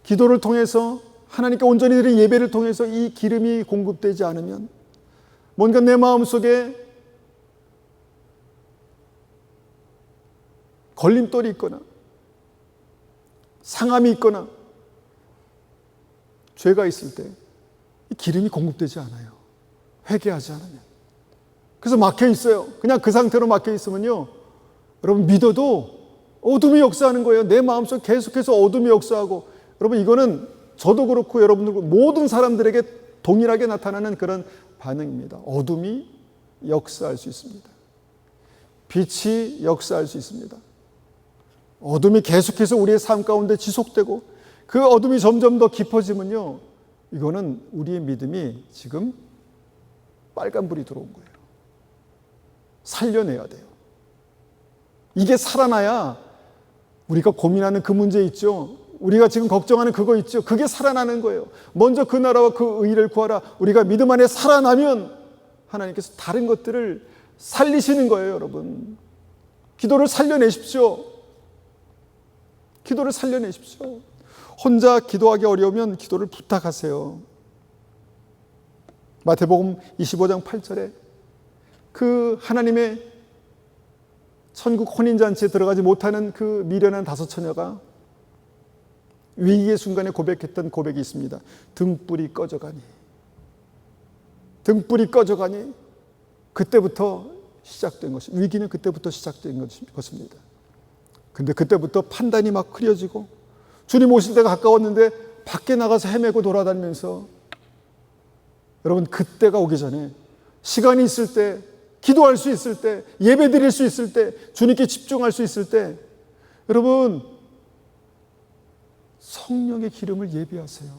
기도를 통해서, 하나님께 온전히 드린 예배를 통해서 이 기름이 공급되지 않으면 뭔가 내 마음속에 걸림돌이 있거나 상함이 있거나 죄가 있을 때 이 기름이 공급되지 않아요. 회개하지 않으면. 그래서 막혀 있어요. 그냥 그 상태로 막혀 있으면요, 여러분, 믿어도 어둠이 역사하는 거예요. 내 마음속에 계속해서 어둠이 역사하고, 여러분, 이거는 저도 그렇고 여러분들 모든 사람들에게 동일하게 나타나는 그런 반응입니다. 어둠이 역사할 수 있습니다. 빛이 역사할 수 있습니다. 어둠이 계속해서 우리의 삶 가운데 지속되고 그 어둠이 점점 더 깊어지면요, 이거는 우리의 믿음이 지금 빨간불이 들어온 거예요. 살려내야 돼요. 이게 살아나야 우리가 고민하는 그 문제 있죠. 우리가 지금 걱정하는 그거 있죠. 그게 살아나는 거예요. 먼저 그 나라와 그 의를 구하라. 우리가 믿음 안에 살아나면 하나님께서 다른 것들을 살리시는 거예요, 여러분. 기도를 살려내십시오. 기도를 살려내십시오. 혼자 기도하기 어려우면 기도를 부탁하세요. 마태복음 25장 8절에 그 하나님의 천국 혼인잔치에 들어가지 못하는 그 미련한 5 처녀가 위기의 순간에 고백했던 고백이 있습니다. 등불이 꺼져가니, 등불이 꺼져가니. 그때부터 시작된 것이, 위기는 그때부터 시작된 것입니다. 근데 그때부터 판단이 막 흐려지고 주님 오실 때가 가까웠는데 밖에 나가서 헤매고 돌아다니면서, 여러분, 그때가 오기 전에 시간이 있을 때, 기도할 수 있을 때, 예배 드릴 수 있을 때, 주님께 집중할 수 있을 때, 여러분, 성령의 기름을 예비하세요.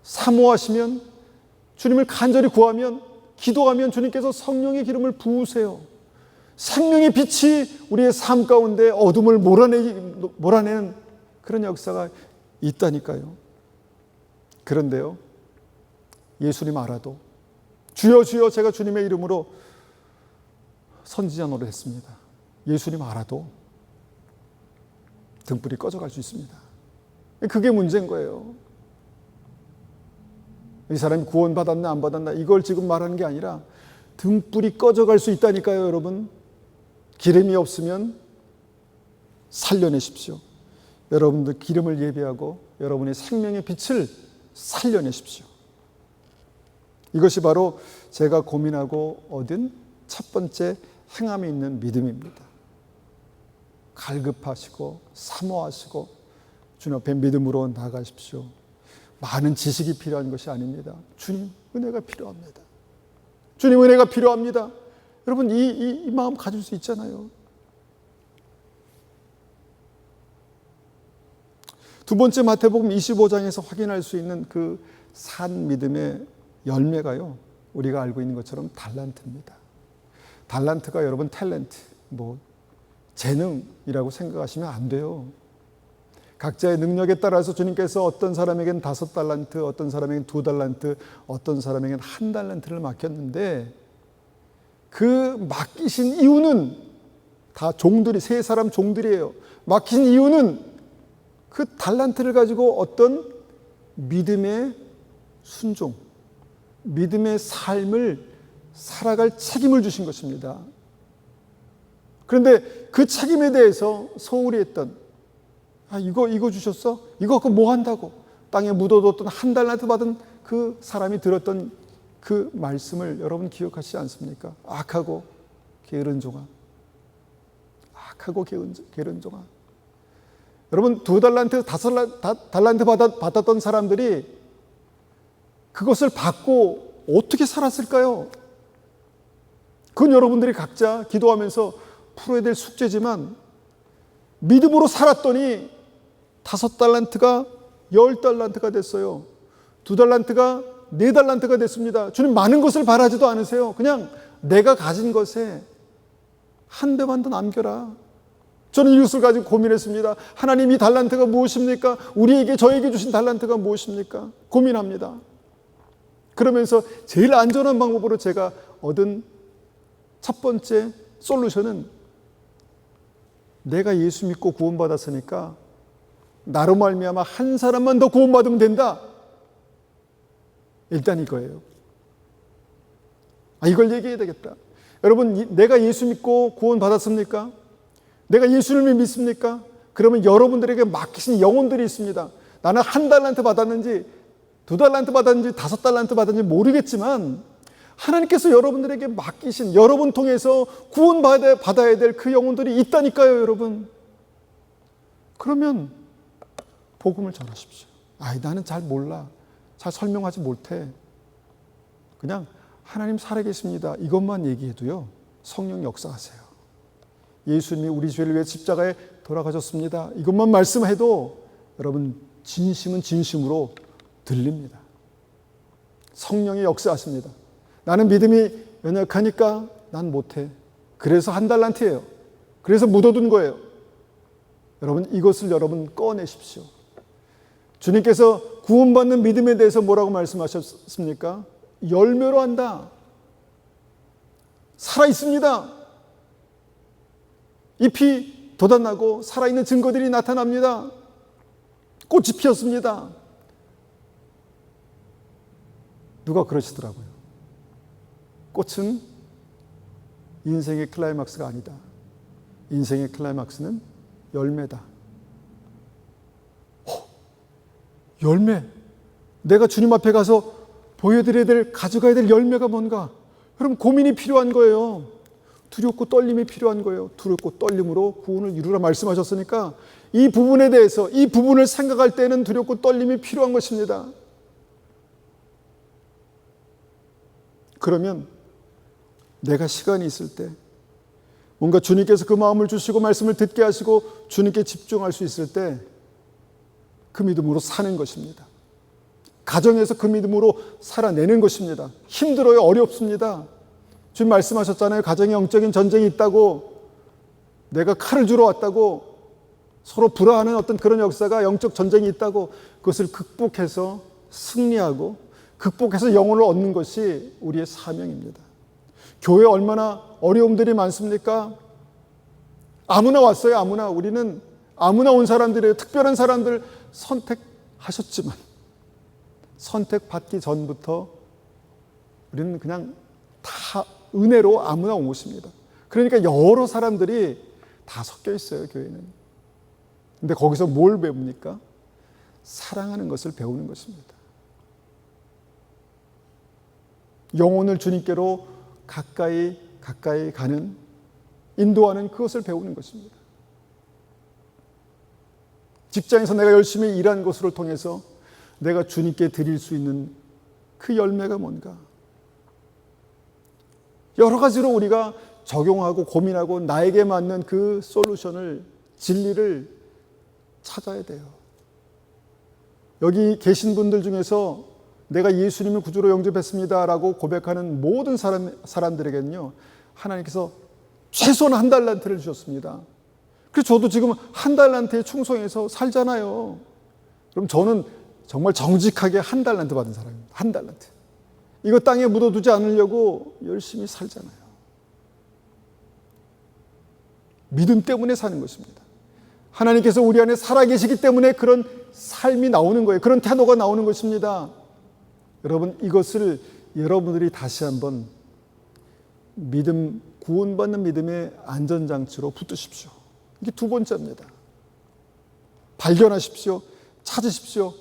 사모하시면, 주님을 간절히 구하면, 기도하면 주님께서 성령의 기름을 부으세요. 생명의 빛이 우리의 삶 가운데 어둠을 몰아내는 그런 역사가 있다니까요. 그런데요, 예수님 알아도 주여 주여 제가 주님의 이름으로 선지자 노릇했습니다. 예수님 알아도 등불이 꺼져갈 수 있습니다. 그게 문제인 거예요. 이 사람이 구원받았나 안 받았나 이걸 지금 말하는 게 아니라 등불이 꺼져갈 수 있다니까요, 여러분. 기름이 없으면 살려내십시오. 여러분들 기름을 예비하고 여러분의 생명의 빛을 살려내십시오. 이것이 바로 제가 고민하고 얻은 첫 번째 행함이 있는 믿음입니다. 갈급하시고 사모하시고 주님 앞에 믿음으로 나가십시오. 많은 지식이 필요한 것이 아닙니다. 주님 은혜가 필요합니다. 주님 은혜가 필요합니다. 여러분 이 마음 가질 수 있잖아요. 두 번째 마태복음 25장에서 확인할 수 있는 그 산 믿음의 열매가요, 우리가 알고 있는 것처럼 달란트입니다. 달란트가 여러분 탤런트, 재능이라고 생각하시면 안 돼요. 각자의 능력에 따라서 주님께서 어떤 사람에게는 5달란트, 어떤 사람에게는 2달란트, 어떤 사람에게는 1달란트를 맡겼는데, 그 맡기신 이유는 다 종들이, 세 사람 종들이에요. 맡기신 이유는 그 달란트를 가지고 어떤 믿음의 순종, 믿음의 삶을 살아갈 책임을 주신 것입니다. 그런데 그 책임에 대해서 소홀히 했던, 이거 주셨어? 이거 갖고 뭐 한다고? 땅에 묻어뒀던 1달란트 받은 그 사람이 들었던 그 말씀을 여러분 기억하시지 않습니까? 악하고 게으른 종아. 악하고 게으른 종아. 여러분 2달란트, 5달란트 받았던 사람들이 그것을 받고 어떻게 살았을까요? 그건 여러분들이 각자 기도하면서 풀어야 될 숙제지만, 믿음으로 살았더니 5달란트가 10달란트가 됐어요. 2달란트가 4달란트가 됐습니다. 주님 많은 것을 바라지도 않으세요. 그냥 내가 가진 것에 한 배만 더 남겨라. 저는 이것을 가지고 고민했습니다. 하나님 이 달란트가 무엇입니까? 저에게 주신 달란트가 무엇입니까? 고민합니다. 그러면서 제일 안전한 방법으로 제가 얻은 첫 번째 솔루션은, 내가 예수 믿고 구원받았으니까 나로 말미암아 한 사람만 더 구원받으면 된다. 일단 이거예요. 이걸 얘기해야 되겠다. 여러분, 내가 예수 믿고 구원받았습니까? 내가 예수님을 믿습니까? 그러면 여러분들에게 맡기신 영혼들이 있습니다. 나는 1달란트 받았는지 2달란트 받았는지 5달란트 받았는지 모르겠지만, 하나님께서 여러분들에게 맡기신, 여러분 통해서 구원받아야 될 그 영혼들이 있다니까요, 여러분. 그러면 복음을 전하십시오. 나는 잘 몰라, 잘 설명하지 못해, 그냥 하나님 살아계십니다, 이것만 얘기해도요, 성령 역사하세요. 예수님이 우리 죄를 위해 십자가에 돌아가셨습니다, 이것만 말씀해도 여러분 진심은 진심으로 들립니다. 성령이 역사하십니다. 나는 믿음이 연약하니까 난 못해. 그래서 1달란트예요. 그래서 묻어둔 거예요. 여러분 이것을 여러분 꺼내십시오. 주님께서 구원받는 믿음에 대해서 뭐라고 말씀하셨습니까? 열매로 한다. 살아있습니다. 잎이 돋아나고 살아있는 증거들이 나타납니다. 꽃이 피었습니다. 누가 그러시더라고요. 꽃은 인생의 클라이막스가 아니다. 인생의 클라이막스는 열매다. 열매. 내가 주님 앞에 가서 보여드려야 될, 가져가야 될 열매가 뭔가? 여러분 고민이 필요한 거예요. 두렵고 떨림이 필요한 거예요. 두렵고 떨림으로 구원을 이루라 말씀하셨으니까 이 부분에 대해서, 이 부분을 생각할 때는 두렵고 떨림이 필요한 것입니다. 그러면 내가 시간이 있을 때, 뭔가 주님께서 그 마음을 주시고 말씀을 듣게 하시고 주님께 집중할 수 있을 때 그 믿음으로 사는 것입니다. 가정에서 그 믿음으로 살아내는 것입니다. 힘들어요. 어렵습니다. 주님 말씀하셨잖아요. 가정에 영적인 전쟁이 있다고, 내가 칼을 주러 왔다고, 서로 불화하는 어떤 그런 역사가, 영적 전쟁이 있다고, 그것을 극복해서 승리하고 극복해서 영혼을 얻는 것이 우리의 사명입니다. 교회에 얼마나 어려움들이 많습니까? 아무나 왔어요. 아무나. 우리는 아무나 온 사람들이에요. 특별한 사람들 선택하셨지만 선택받기 전부터 우리는 그냥 다 은혜로 아무나 온 것입니다. 그러니까 여러 사람들이 다 섞여 있어요, 교회는. 근데 거기서 뭘 배웁니까? 사랑하는 것을 배우는 것입니다. 영혼을 주님께로 가까이 가는 인도하는 그것을 배우는 것입니다. 직장에서 내가 열심히 일한 것을 통해서 내가 주님께 드릴 수 있는 그 열매가 뭔가. 여러 가지로 우리가 적용하고 고민하고 나에게 맞는 그 솔루션을, 진리를 찾아야 돼요. 여기 계신 분들 중에서 내가 예수님을 구주로 영접했습니다라고 고백하는 모든 사람들에게는요, 하나님께서 최소한 1달란트를 주셨습니다. 그래서 저도 지금 1달란트에 충성해서 살잖아요. 그럼 저는 정말 정직하게 1달란트 받은 사람입니다. 1달란트. 이거 땅에 묻어두지 않으려고 열심히 살잖아요. 믿음 때문에 사는 것입니다. 하나님께서 우리 안에 살아계시기 때문에 그런 삶이 나오는 거예요. 그런 태도가 나오는 것입니다. 여러분, 이것을 여러분들이 다시 한번 믿음, 구원받는 믿음의 안전장치로 붙드십시오. 이게 두 번째입니다. 발견하십시오. 찾으십시오.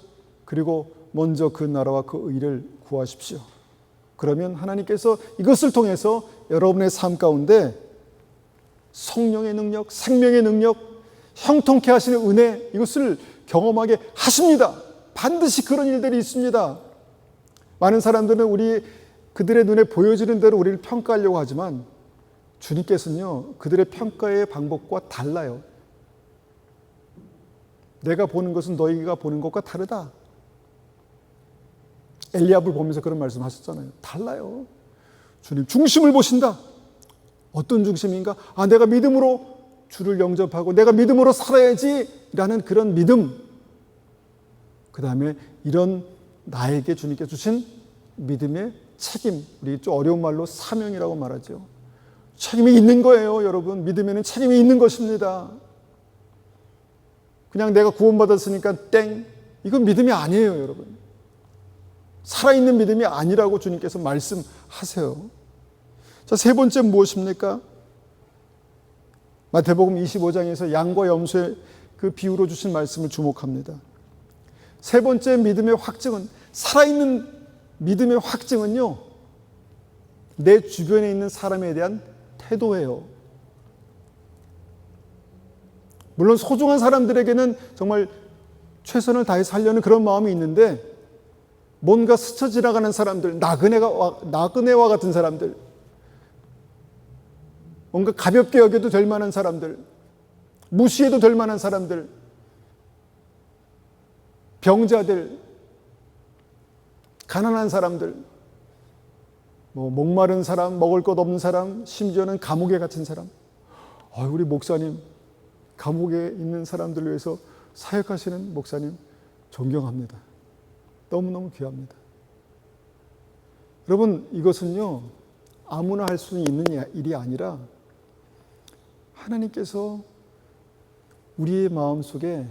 그리고 먼저 그 나라와 그 의를 구하십시오. 그러면 하나님께서 이것을 통해서 여러분의 삶 가운데 성령의 능력, 생명의 능력, 형통케 하시는 은혜, 이것을 경험하게 하십니다. 반드시 그런 일들이 있습니다. 많은 사람들은 그들의 눈에 보여지는 대로 우리를 평가하려고 하지만 주님께서는요, 그들의 평가의 방법과 달라요. 내가 보는 것은 너희가 보는 것과 다르다. 엘리압을 보면서 그런 말씀 하셨잖아요. 달라요. 주님 중심을 보신다. 어떤 중심인가? 내가 믿음으로 주를 영접하고 내가 믿음으로 살아야지 라는 그런 믿음. 그 다음에 이런 나에게 주님께 주신 믿음의 책임, 우리 좀 어려운 말로 사명이라고 말하죠. 책임이 있는 거예요, 여러분. 믿음에는 책임이 있는 것입니다. 그냥 내가 구원받았으니까 땡, 이건 믿음이 아니에요, 여러분. 살아있는 믿음이 아니라고 주님께서 말씀하세요. 자, 세 번째 무엇입니까? 마태복음 25장에서 양과 염소의 그 비유로 주신 말씀을 주목합니다. 세 번째 믿음의 확증은, 살아있는 믿음의 확증은요, 내 주변에 있는 사람에 대한 태도예요. 물론 소중한 사람들에게는 정말 최선을 다해 살려는 그런 마음이 있는데, 뭔가 스쳐 지나가는 사람들, 나그네와 같은 사람들, 뭔가 가볍게 여겨도 될 만한 사람들, 무시해도 될 만한 사람들, 병자들, 가난한 사람들, 목마른 사람, 먹을 것 없는 사람, 심지어는 감옥에 갇힌 사람. 우리 목사님, 감옥에 있는 사람들을 위해서 사역하시는 목사님 존경합니다. 너무너무 귀합니다. 여러분, 이것은요, 아무나 할 수 있는 일이 아니라 하나님께서 우리의 마음속에,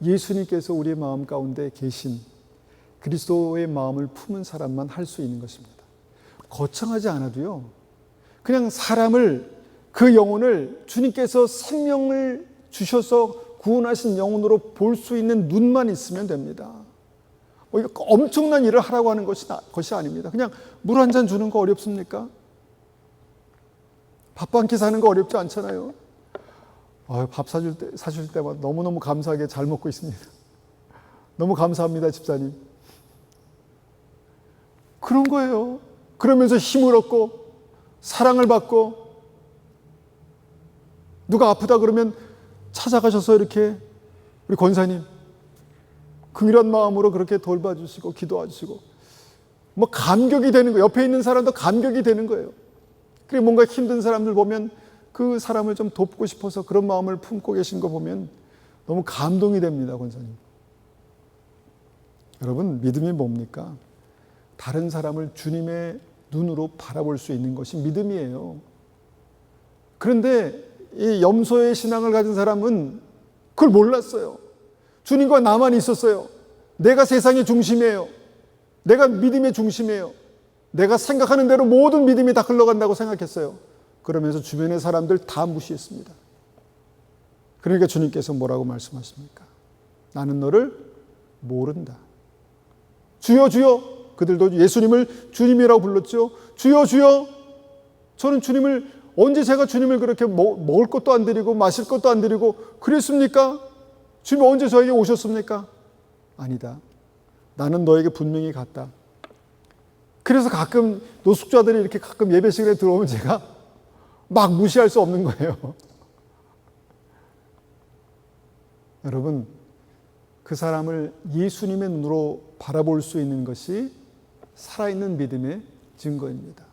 예수님께서 우리의 마음 가운데 계신 그리스도의 마음을 품은 사람만 할 수 있는 것입니다. 거창하지 않아도요, 그냥 사람을, 그 영혼을 주님께서 생명을 주셔서 구원하신 영혼으로 볼 수 있는 눈만 있으면 됩니다. 이거 엄청난 일을 하라고 하는 것이 아닙니다. 그냥 물 한 잔 주는 거 어렵습니까? 밥 한 끼 사는 거 어렵지 않잖아요. 밥 사줄 때마다 너무너무 감사하게 잘 먹고 있습니다. 너무 감사합니다, 집사님. 그런 거예요. 그러면서 힘을 얻고 사랑을 받고, 누가 아프다 그러면 찾아가셔서 이렇게 우리 권사님 긍휼한 마음으로 그렇게 돌봐주시고 기도해주시고, 감격이 되는 거예요. 옆에 있는 사람도 감격이 되는 거예요. 그리고 뭔가 힘든 사람들 보면 그 사람을 좀 돕고 싶어서 그런 마음을 품고 계신 거 보면 너무 감동이 됩니다, 권사님. 여러분, 믿음이 뭡니까? 다른 사람을 주님의 눈으로 바라볼 수 있는 것이 믿음이에요. 그런데 이 염소의 신앙을 가진 사람은 그걸 몰랐어요. 주님과 나만 있었어요. 내가 세상의 중심이에요. 내가 믿음의 중심이에요. 내가 생각하는 대로 모든 믿음이 다 흘러간다고 생각했어요. 그러면서 주변의 사람들 다 무시했습니다. 그러니까 주님께서 뭐라고 말씀하십니까? 나는 너를 모른다. 주여 주여, 그들도 예수님을 주님이라고 불렀죠. 주여 주여, 저는 주님을 언제 제가 주님을 그렇게 먹을 것도 안 드리고 마실 것도 안 드리고 그랬습니까? 주님 언제 저에게 오셨습니까? 아니다. 나는 너에게 분명히 갔다. 그래서 가끔 노숙자들이 이렇게 가끔 예배 시간에 들어오면 제가 막 무시할 수 없는 거예요. 여러분, 그 사람을 예수님의 눈으로 바라볼 수 있는 것이 살아있는 믿음의 증거입니다.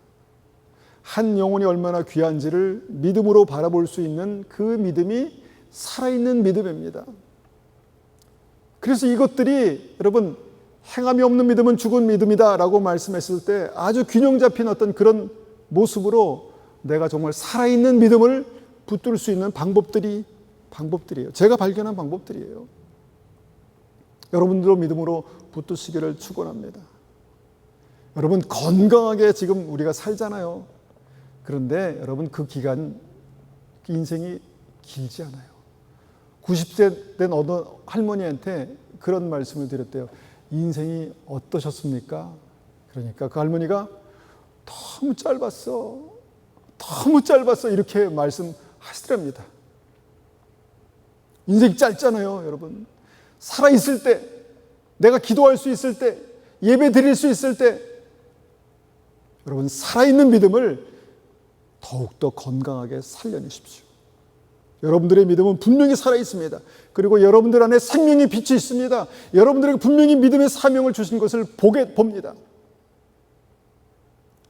한 영혼이 얼마나 귀한지를 믿음으로 바라볼 수 있는 그 믿음이 살아있는 믿음입니다. 그래서 이것들이 여러분 행함이 없는 믿음은 죽은 믿음이다 라고 말씀했을 때 아주 균형 잡힌 어떤 그런 모습으로 내가 정말 살아있는 믿음을 붙들 수 있는 방법들이에요. 제가 발견한 방법들이에요. 여러분들도 믿음으로 붙드시기를 축원합니다. 여러분 건강하게 지금 우리가 살잖아요. 그런데 여러분 그 기간 인생이 길지 않아요. 90세 된 어느 할머니한테 그런 말씀을 드렸대요. 인생이 어떠셨습니까? 그러니까 그 할머니가 너무 짧았어 이렇게 말씀하시더랍니다. 인생이 짧잖아요. 여러분 살아있을 때, 내가 기도할 수 있을 때, 예배 드릴 수 있을 때 여러분 살아있는 믿음을 더욱더 건강하게 살려내십시오. 여러분들의 믿음은 분명히 살아있습니다. 그리고 여러분들 안에 생명의 빛이 있습니다. 여러분들에게 분명히 믿음의 사명을 주신 것을 봅니다.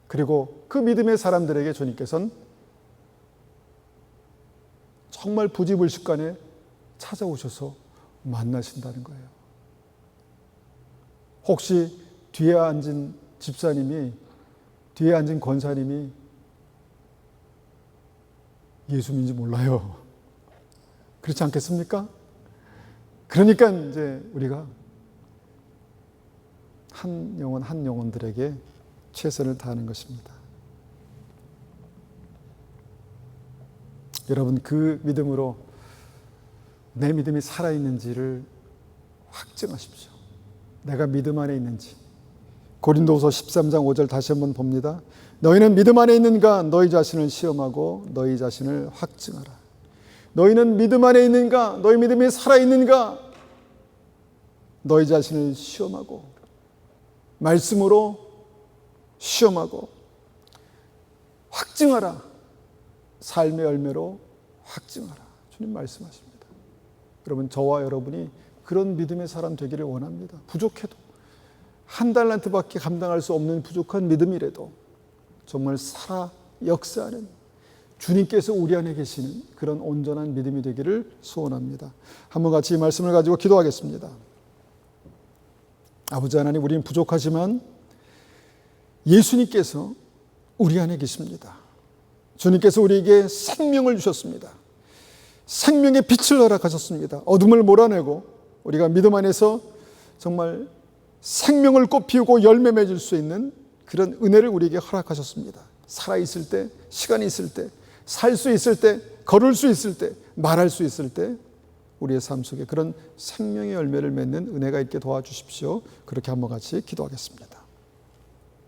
그리고 그 믿음의 사람들에게 주님께서는 정말 부지불식간에 찾아오셔서 만나신다는 거예요. 혹시 뒤에 앉은 집사님이, 뒤에 앉은 권사님이 예수님인지 몰라요. 그렇지 않겠습니까? 그러니까 이제 우리가 한 영혼들에게 최선을 다하는 것입니다. 여러분 그 믿음으로 내 믿음이 살아있는지를 확증하십시오. 내가 믿음 안에 있는지. 고린도후서 13장 5절 다시 한번 봅니다. 너희는 믿음 안에 있는가? 너희 자신을 시험하고 너희 자신을 확증하라. 너희는 믿음 안에 있는가? 너희 믿음이 살아있는가? 너희 자신을 시험하고 말씀으로 시험하고 확증하라. 삶의 열매로 확증하라. 주님 말씀하십니다. 여러분 저와 여러분이 그런 믿음의 사람 되기를 원합니다. 부족해도 한 달란트밖에 감당할 수 없는 부족한 믿음이라도 정말 살아 역사하는 주님께서 우리 안에 계시는 그런 온전한 믿음이 되기를 소원합니다. 한번 같이 이 말씀을 가지고 기도하겠습니다. 아버지 하나님, 우리는 부족하지만 예수님께서 우리 안에 계십니다. 주님께서 우리에게 생명을 주셨습니다. 생명의 빛을 허락하셨습니다. 어둠을 몰아내고 우리가 믿음 안에서 정말 생명을 꽃피우고 열매 맺을 수 있는 그런 은혜를 우리에게 허락하셨습니다. 살아있을 때, 시간이 있을 때, 살 수 있을 때, 걸을 수 있을 때, 말할 수 있을 때 우리의 삶 속에 그런 생명의 열매를 맺는 은혜가 있게 도와주십시오. 그렇게 한번 같이 기도하겠습니다.